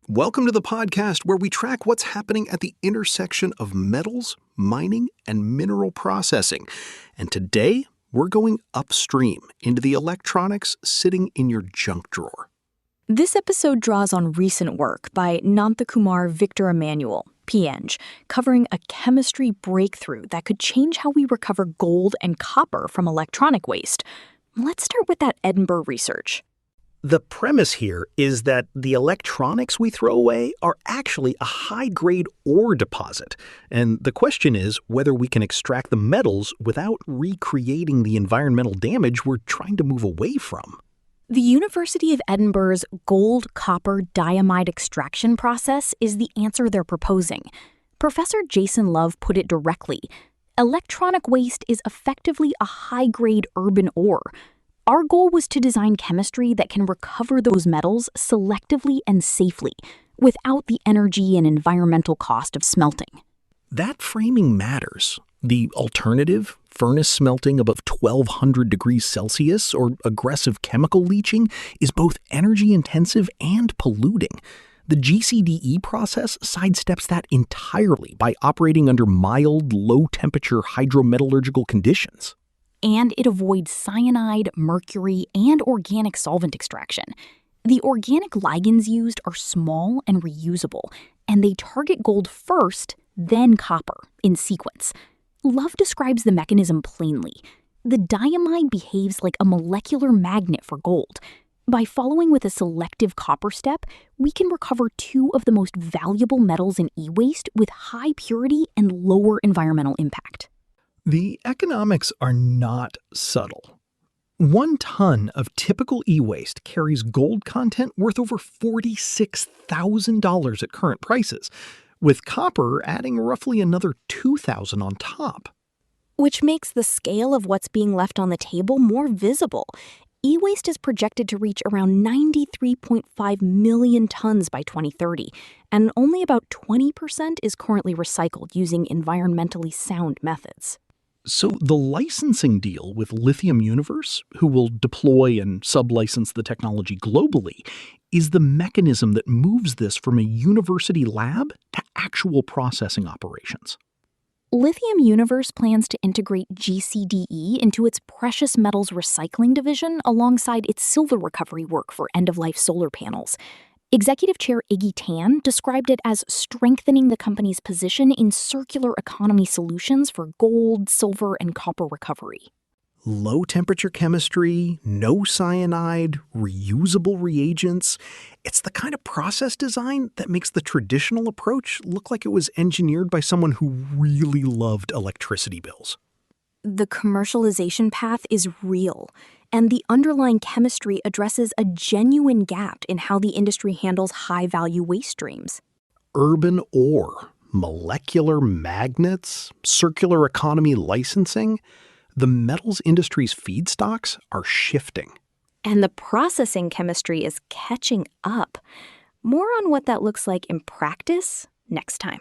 Welcome to the podcast where we track what's happening at the intersection of metals, mining, and mineral processing. And today, we're going upstream into the electronics sitting in your junk drawer. This episode draws on recent work by Nanthakumar Victor Emmanuel, PEng, covering a chemistry breakthrough that could change how we recover gold and copper from electronic waste. Let's start with that Edinburgh research. The premise here is that the electronics we throw away are actually a high-grade ore deposit, and the question is whether we can extract the metals without recreating the environmental damage we're trying to move away from. The University of Edinburgh's gold-copper diamide extraction process is the answer they're proposing. Professor Jason Love put it directly. Electronic waste is effectively a high-grade urban ore. Our goal was to design chemistry that can recover those metals selectively and safely, without the energy and environmental cost of smelting. That framing matters. The alternative, furnace smelting above 1,200 degrees Celsius or aggressive chemical leaching, is both energy-intensive and polluting. The GCDE process sidesteps that entirely by operating under mild, low-temperature hydrometallurgical conditions. And it avoids cyanide, mercury, and organic solvent extraction. The organic ligands used are small and reusable, and they target gold first, then copper, in sequence. Love describes the mechanism plainly. The diamide behaves like a molecular magnet for gold. By following with a selective copper step, we can recover two of the most valuable metals in e-waste with high purity and lower environmental impact. The economics are not subtle. 1 ton of typical e-waste carries gold content worth over $46,000 at current prices, with copper adding roughly another $2,000 on top. Which makes the scale of what's being left on the table more visible. E-waste is projected to reach around 93.5 million tons by 2030, and only about 20% is currently recycled using environmentally sound methods. So the licensing deal with Lithium Universe, who will deploy and sublicense the technology globally, is the mechanism that moves this from a university lab to actual processing operations. Lithium Universe plans to integrate GCDE into its precious metals recycling division alongside its silver recovery work for end-of-life solar panels. Executive Chair Iggy Tan described it as strengthening the company's position in circular economy solutions for gold, silver, and copper recovery. Low-temperature chemistry, no cyanide, reusable reagents. It's the kind of process design that makes the traditional approach look like it was engineered by someone who really loved electricity bills. The commercialization path is real, and the underlying chemistry addresses a genuine gap in how the industry handles high-value waste streams. Urban ore, molecular magnets, circular economy licensing. The metals industry's feedstocks are shifting. And the processing chemistry is catching up. More on what that looks like in practice next time.